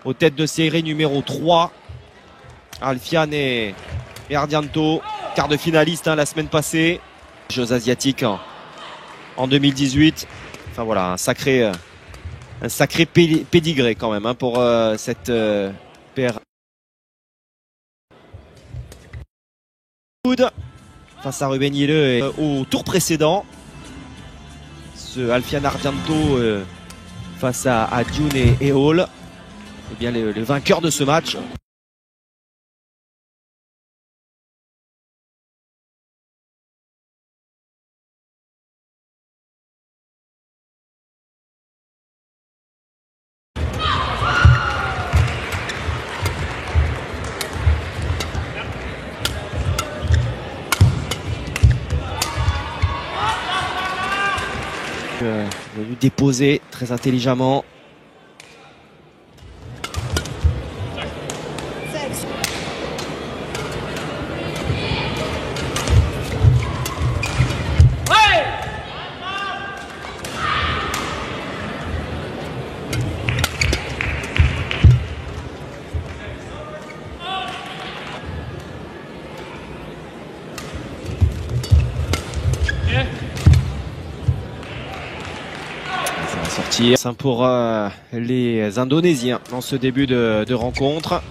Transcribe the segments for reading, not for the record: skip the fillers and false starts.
aux têtes de série numéro 3. Alfian et Ardianto, quart de finaliste la semaine passée. Jeux asiatiques en 2018. Enfin voilà, un sacré pédigré quand même pour cette paire. Face à Ruben Yele au tour précédent. Ce Alfian Ardianto face à June et Hall. Eh bien le vainqueur de ce match. Venu déposer très intelligemment. Sortir pour les Indonésiens dans ce début de rencontre.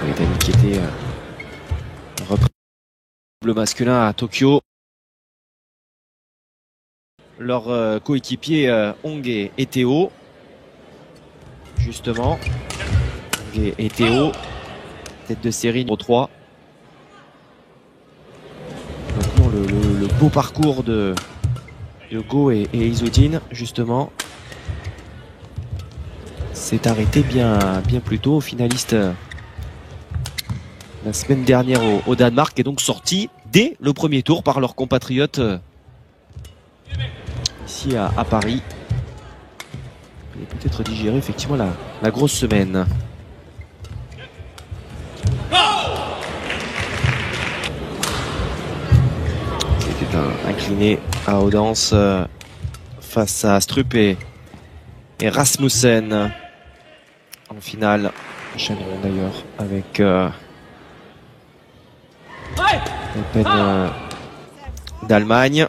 Les Britanniques qui étaient repris le masculin à Tokyo. Leur coéquipier Hong et Théo. Justement. Hong et Théo. Tête de série numéro 3. Maintenant le beau parcours de Go et Izudine justement s'est arrêté bien plus tôt. Finaliste la semaine dernière au Danemark et donc sorti dès le premier tour par leurs compatriotes ici à Paris. Et peut-être digérer effectivement la grosse semaine. Incliné à Odense face à Strup et Rasmussen en finale. Enchaîneront d'ailleurs avec l'Open d'Allemagne.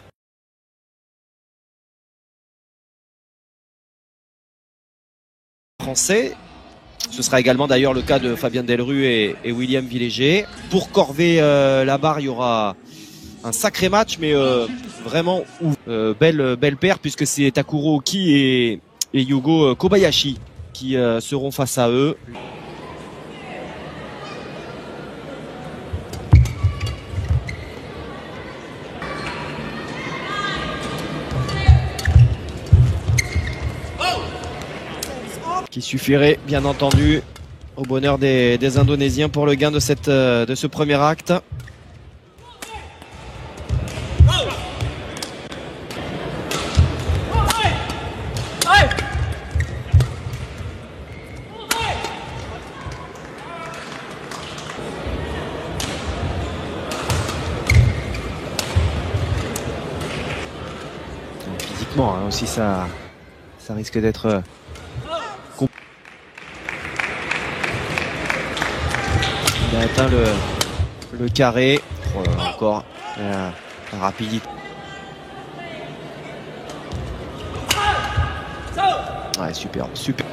Français. Ce sera également d'ailleurs le cas de Fabien Delru et William Villéger. Pour Corvée-Labarre, il y aura un sacré match, mais vraiment belle paire, puisque c'est Takuro Oki et Yugo Kobayashi qui seront face à eux. Qui suffirait bien entendu au bonheur des Indonésiens pour le gain de ce premier acte. Physiquement aussi ça risque d'être il a atteint le carré. Encore la rapidité. Ouais, super. Super,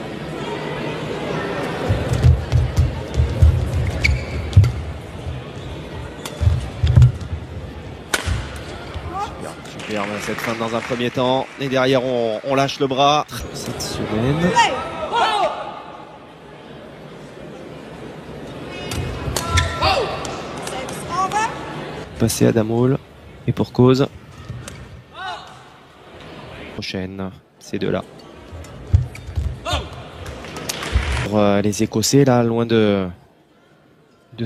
cette fin dans un premier temps. Et derrière, on lâche le bras. Cette semaine. Passer à Damol. Et pour cause. Prochaine, ces deux-là. Pour les Écossais, là, loin de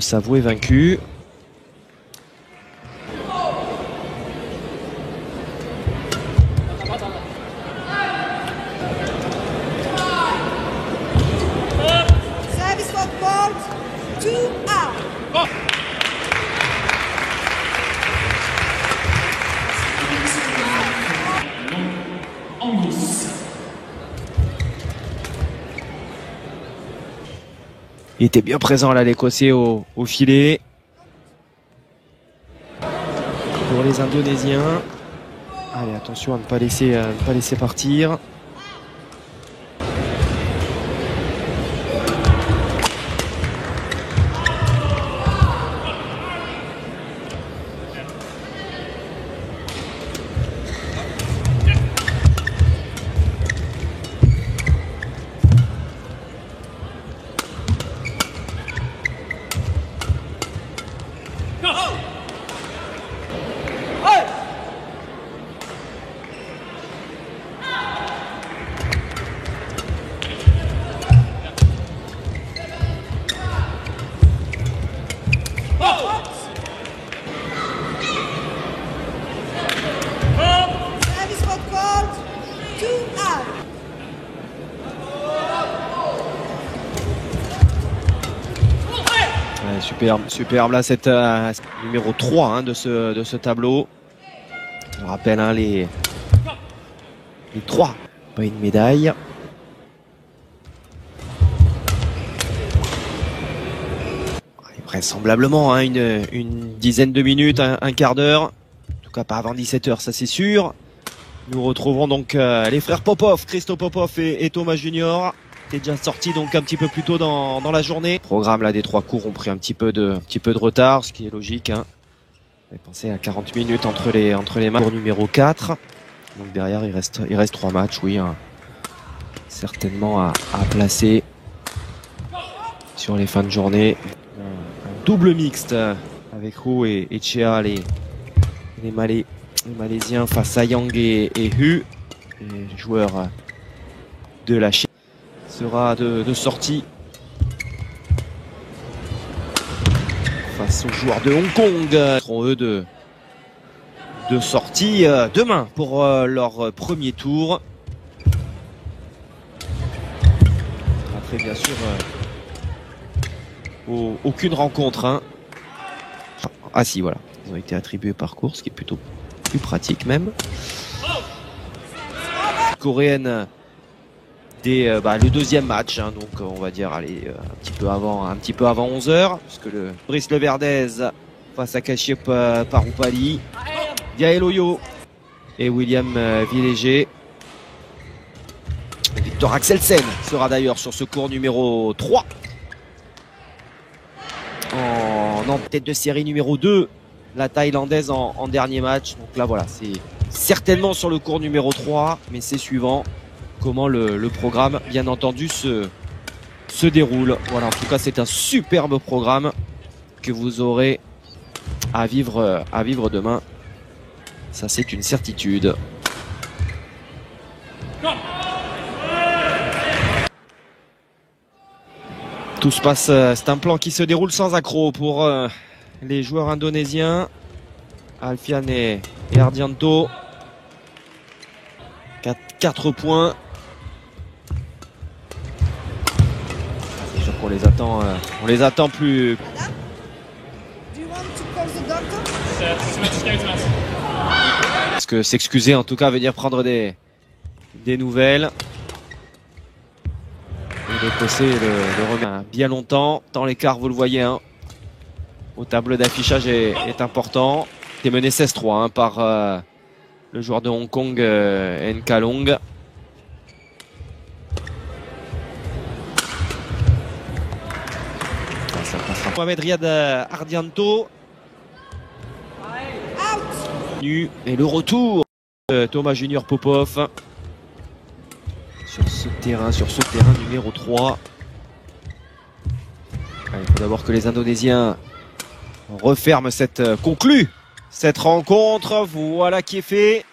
s'avouer vaincu. Il était bien présent là, l'Écossais au filet. Pour les Indonésiens. Allez, attention à ne pas laisser partir. Superbe là cette numéro 3 hein, de ce tableau. Je rappelle hein, les 3, pas une médaille. Vraisemblablement hein, une dizaine de minutes, un quart d'heure. En tout cas pas avant 17h, ça c'est sûr. Nous retrouverons donc les frères Popov, Christo Popov et Thomas Junior. T'es déjà sorti donc un petit peu plus tôt dans la journée. Le programme là des 3 cours ont pris un petit peu de retard, ce qui est logique. Hein. On avait pensé à 40 minutes entre les matchs. Cours numéro 4. Donc derrière il reste 3 matchs, oui. Hein. Certainement à placer sur les fins de journée. Un double mixte avec Hu et Chea, les Malaisiens face à Yang et Hu. Les joueurs de la Chine. Sera de sortie face aux joueurs de Hong Kong. Ils seront eux de sortie demain pour leur premier tour. Après bien sûr aucune rencontre. Hein. Ah si voilà, ils ont été attribués par course, ce qui est plutôt plus pratique même. Coréenne. Le deuxième match, hein, donc on va dire allez, un petit peu avant 11h, puisque le Brice Leverdez face à Kashyap Parupalli, Diaeloyo et William Villéger. Victor Axelsen sera d'ailleurs sur ce cours numéro 3 en tête de série numéro 2, la Thaïlandaise en dernier match. Donc là voilà, c'est certainement sur le cours numéro 3, mais c'est suivant comment le programme bien entendu se déroule. Voilà, en tout cas c'est un superbe programme que vous aurez à vivre demain, ça c'est une certitude. Tout se passe, c'est un plan qui se déroule sans accroc pour les joueurs indonésiens, Alfian et Ardianto. 4 points. C'est sûr qu'on les attend plus. Parce que s'excuser en tout cas, venir prendre des nouvelles. Et l'Écossais le remet bien longtemps. Tant l'écart, vous le voyez, hein, au tableau d'affichage est important. C'est mené 16-3 hein, par le joueur de Hong Kong, Nkalong. Ça passera. Mohamed Riyad Ardianto. Et le retour de Thomas Junior Popov sur ce terrain numéro 3. Il faut d'abord que les Indonésiens referment concluent cette rencontre. Voilà qui est fait.